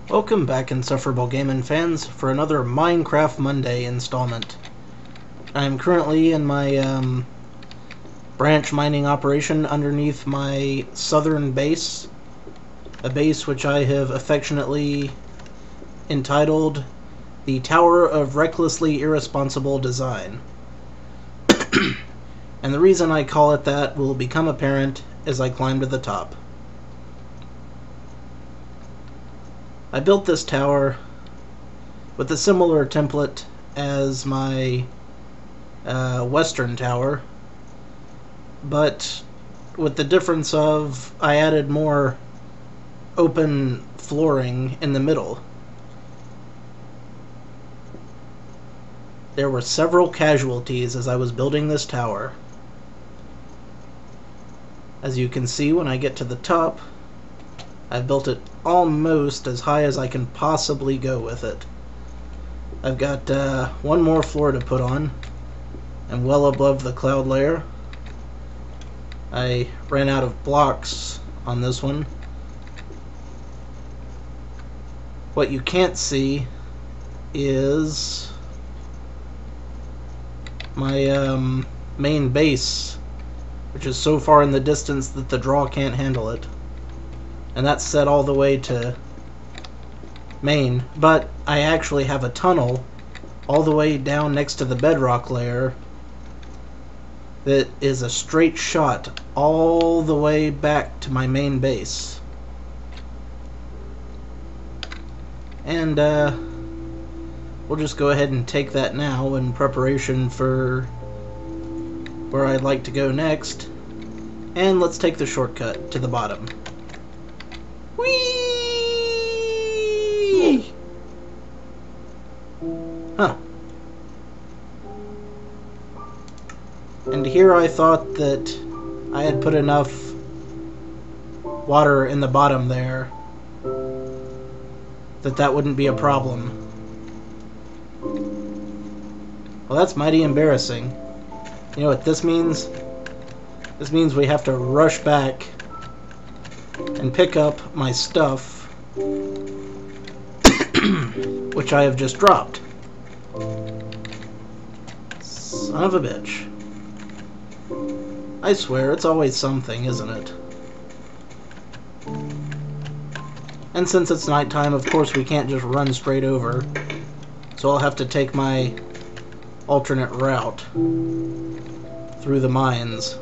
Welcome back, insufferable gaming fans, for another Minecraft Monday installment. I'm currently in my branch mining operation underneath my southern base, a base which I have affectionately entitled the Tower of Recklessly Irresponsible Design. And the reason I call it that will become apparent as I climb to the top. I built this tower with a similar template as my western tower, but with the difference of I added more open flooring in the middle. There were several casualties as I was building this tower. As you can see, when I get to the top, I've built it almost as high as I can possibly go with it. I've got one more floor to put on, and well above the cloud layer. I ran out of blocks on this one. What you can't see is my main base, which is so far in the distance that the draw can't handle it. And that's set all the way to main, but I actually have a tunnel all the way down next to the bedrock layer that is a straight shot all the way back to my main base. And we'll just go ahead and take that now in preparation for where I'd like to go next. And let's take the shortcut to the bottom. Whee! Huh. And here I thought that I had put enough water in the bottom there that wouldn't be a problem. Well, that's mighty embarrassing. You know what this means? This means we have to rush back and pick up my stuff, which I have just dropped. Son of a bitch. I swear, it's always something, isn't it? And since it's nighttime, of course we can't just run straight over, so I'll have to take my alternate route through the mines,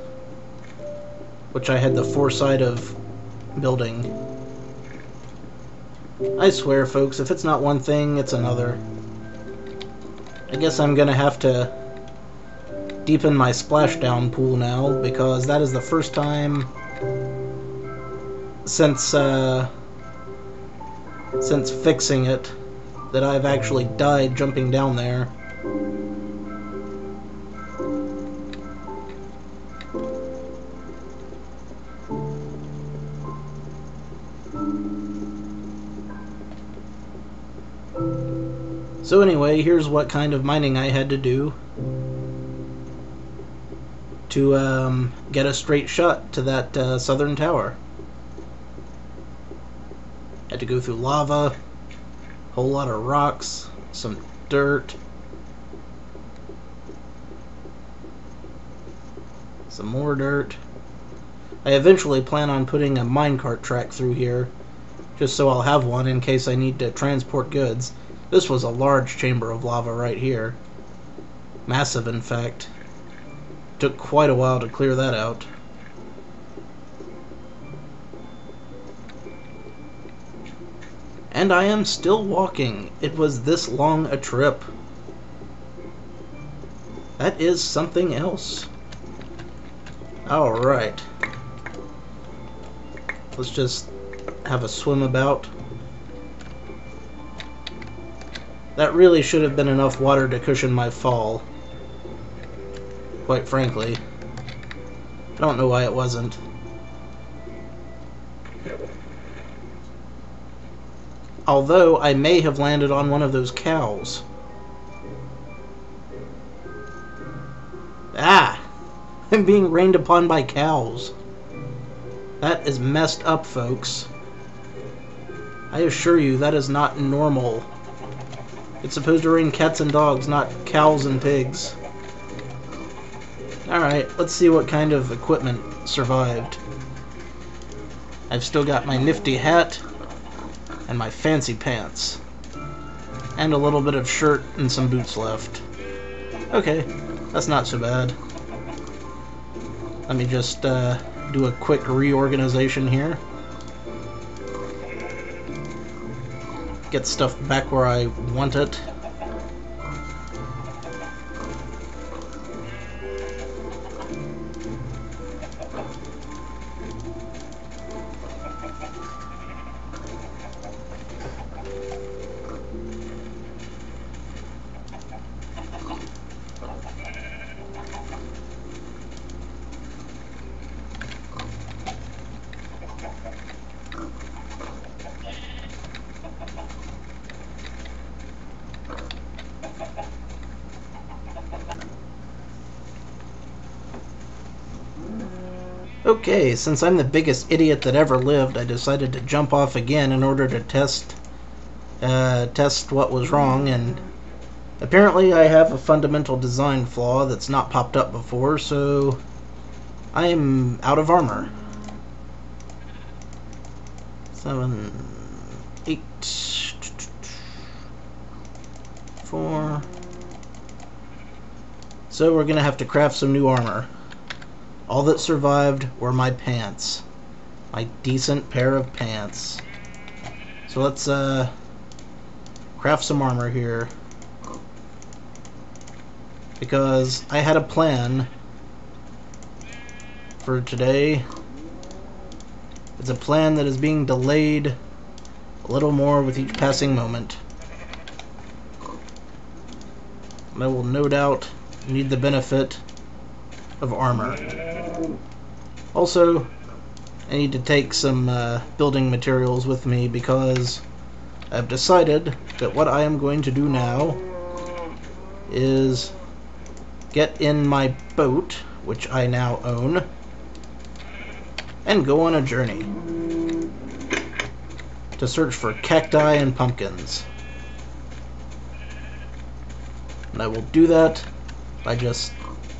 which I had the foresight of building. I swear, folks, if it's not one thing, it's another. I guess I'm gonna have to deepen my splashdown pool now, because that is the first time since fixing it that I've actually died jumping down there. So anyway, here's what kind of mining I had to do to get a straight shot to that southern tower. Had to go through lava, a whole lot of rocks, some dirt, some more dirt. I eventually plan on putting a minecart track through here, just so I'll have one in case I need to transport goods. This was a large chamber of lava right here. Massive, in fact. Took quite a while to clear that out. And I am still walking. It was this long a trip. That is something else. Alright. Let's just have a swim about. That really should have been enough water to cushion my fall. Quite frankly. I don't know why it wasn't. Although I may have landed on one of those cows. Ah! I'm being rained upon by cows. That is messed up, folks. I assure you, that is not normal. It's supposed to rain cats and dogs, not cows and pigs. Alright, let's see what kind of equipment survived. I've still got my nifty hat and my fancy pants. And a little bit of shirt and some boots left. Okay, that's not so bad. Let me just do a quick reorganization here. Get stuff back where I want it. Okay, since I'm the biggest idiot that ever lived, I decided to jump off again in order to test what was wrong, and apparently I have a fundamental design flaw that's not popped up before, so I'm out of armor. 7, 8, 4. So we're gonna have to craft some new armor. All that survived were my pants. My decent pair of pants. So let's craft some armor here. Because I had a plan for today. It's a plan that is being delayed a little more with each passing moment. And I will no doubt need the benefit of armor. Also, I need to take some building materials with me because I've decided that what I am going to do now is get in my boat, which I now own, and go on a journey to search for cacti and pumpkins. And I will do that by just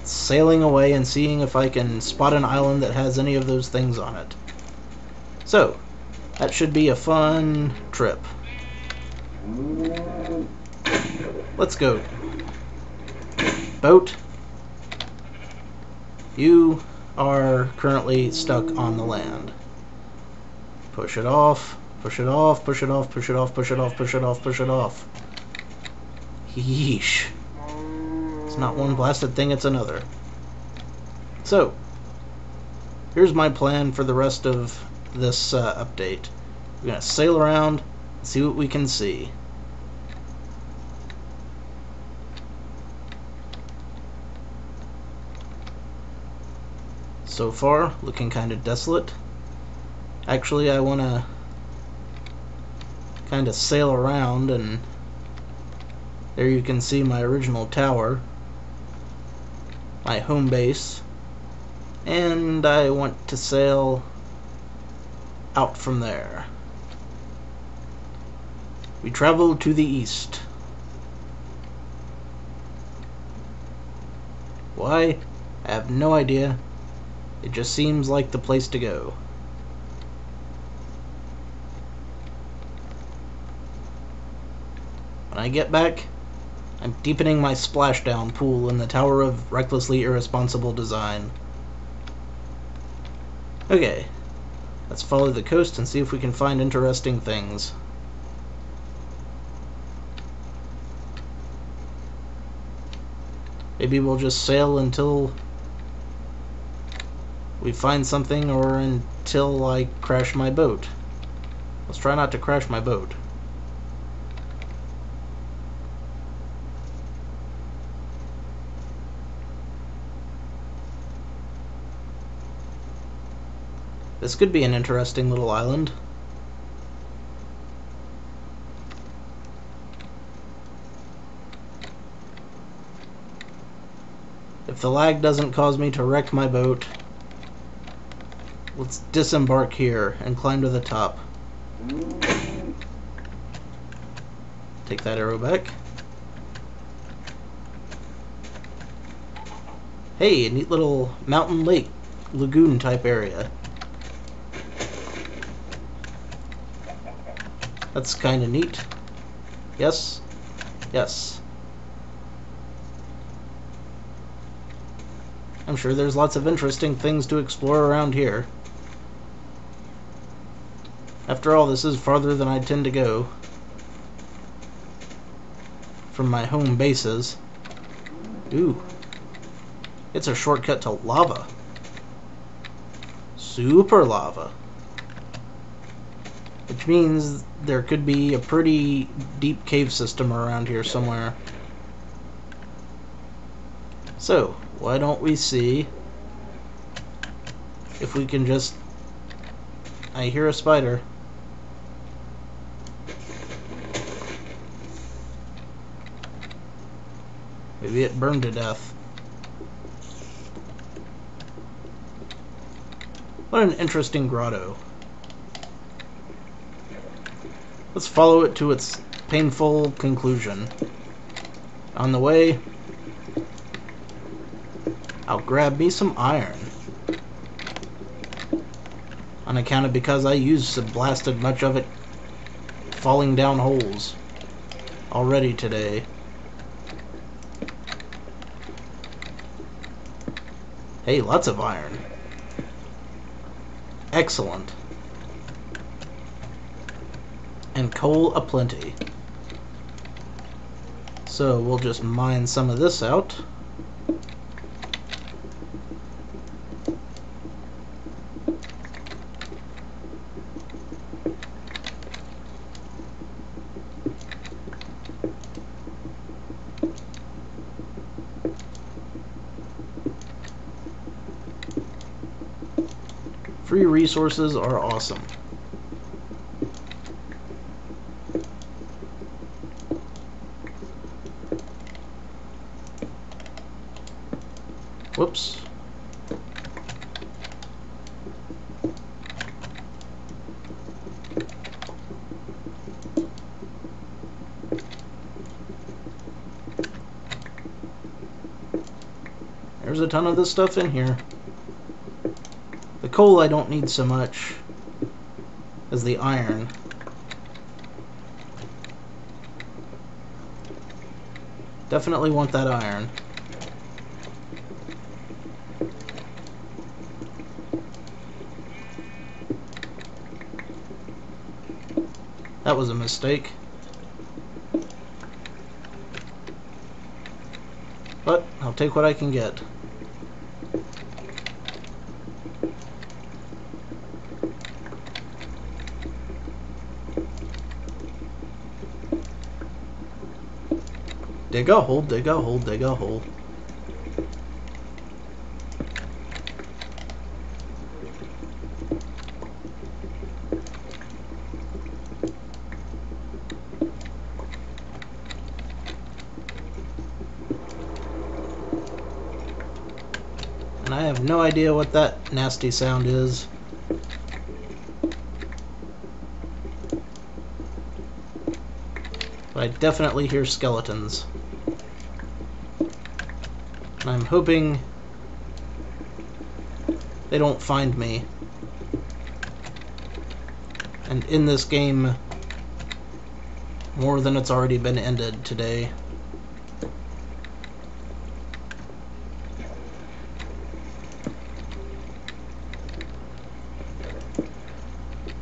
sailing away and seeing if I can spot an island that has any of those things on it. So, that should be a fun trip. Let's go. Boat, you are currently stuck on the land. Push it off, push it off, push it off, push it off, push it off, push it off, push it off. Yeesh. It's not one blasted thing, it's another. So, here's my plan for the rest of this update. We're going to sail around and see what we can see. So far, looking kind of desolate. Actually, I want to kind of sail around, and there you can see my original tower, my home base, and I want to sail out from there. We travel to the east. Why? I have no idea. It just seems like the place to go. When I get back, I'm deepening my splashdown pool in the Tower of Recklessly Irresponsible Design. Okay, let's follow the coast and see if we can find interesting things. Maybe we'll just sail until we find something, or until I crash my boat. Let's try not to crash my boat. This could be an interesting little island. If the lag doesn't cause me to wreck my boat, let's disembark here and climb to the top. Take that arrow back. Hey, a neat little mountain lake, lagoon type area. That's kind of neat. Yes? Yes. I'm sure there's lots of interesting things to explore around here. After all, this is farther than I tend to go from my home bases. Ooh. It's a shortcut to lava. Super lava. Which means there could be a pretty deep cave system around here somewhere. So, why don't we see if we can just... I hear a spider. Maybe it burned to death. What an interesting grotto. Let's follow it to its painful conclusion. On the way, I'll grab me some iron. On account of because I used and blasted much of it falling down holes already today. Hey, lots of iron. Excellent. And coal aplenty. So we'll just mine some of this out. Free resources are awesome. Whoops. There's a ton of this stuff in here. The coal I don't need so much as the iron. Definitely want that iron. That was a mistake. But I'll take what I can get. Dig a hole, dig a hole, dig a hole. And I have no idea what that nasty sound is. But I definitely hear skeletons. And I'm hoping they don't find me. And in this game more than it's already been ended today.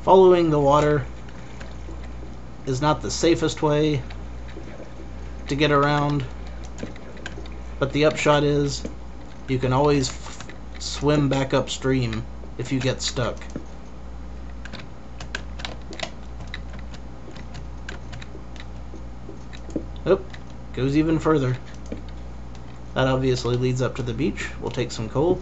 Following the water is not the safest way to get around, but the upshot is you can always swim back upstream if you get stuck. Oh, goes even further. That obviously leads up to the beach. We'll take some coal.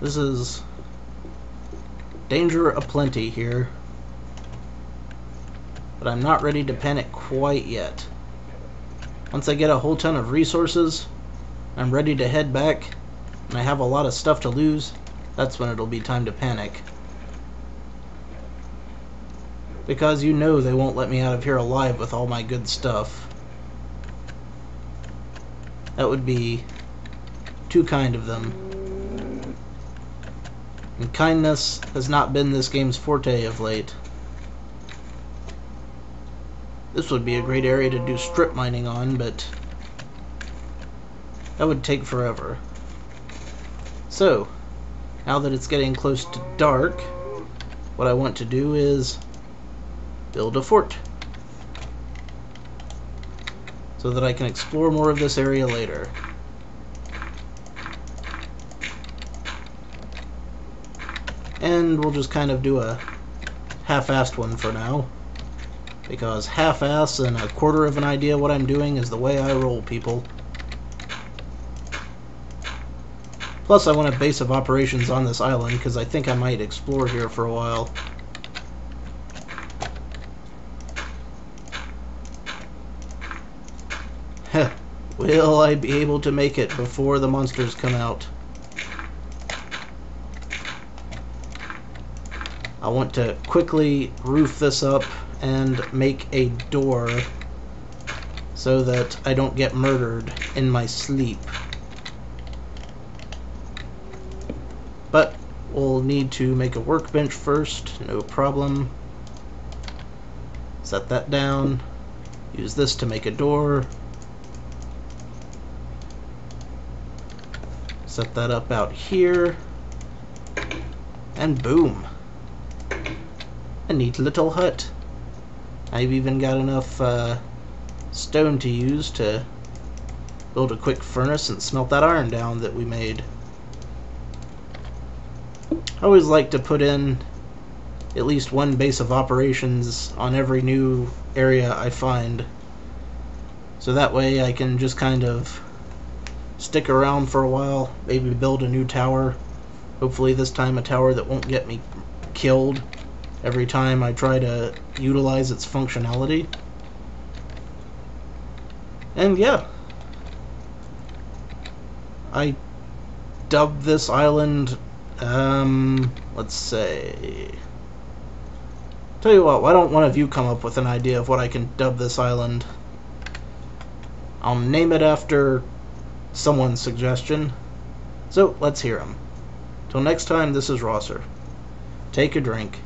This is danger aplenty here, but I'm not ready to panic quite yet. Once I get a whole ton of resources, I'm ready to head back, and I have a lot of stuff to lose, that's when it'll be time to panic. Because you know they won't let me out of here alive with all my good stuff. That would be too kind of them. And kindness has not been this game's forte of late. This would be a great area to do strip mining on, but that would take forever. So, now that it's getting close to dark, what I want to do is build a fort, so that I can explore more of this area later. And we'll just kind of do a half-assed one for now, because half-ass and a quarter of an idea what I'm doing is the way I roll, people. Plus I want a base of operations on this island, because I think I might explore here for a while. Heh, will I be able to make it before the monsters come out? I want to quickly roof this up and make a door so that I don't get murdered in my sleep. But we'll need to make a workbench first, no problem. Set that down. Use this to make a door. Set that up out here. And boom. A neat little hut. I've even got enough stone to use to build a quick furnace and smelt that iron down that we made. I always like to put in at least one base of operations on every new area I find, so that way I can just kind of stick around for a while, maybe build a new tower. Hopefully this time a tower that won't get me killed every time I try to utilize its functionality. And yeah, I dubbed this island, let's say, tell you what, why don't one of you come up with an idea of what I can dub this island? I'll name it after someone's suggestion, so let's hear them. Till next time, this is Rosser. Take a drink.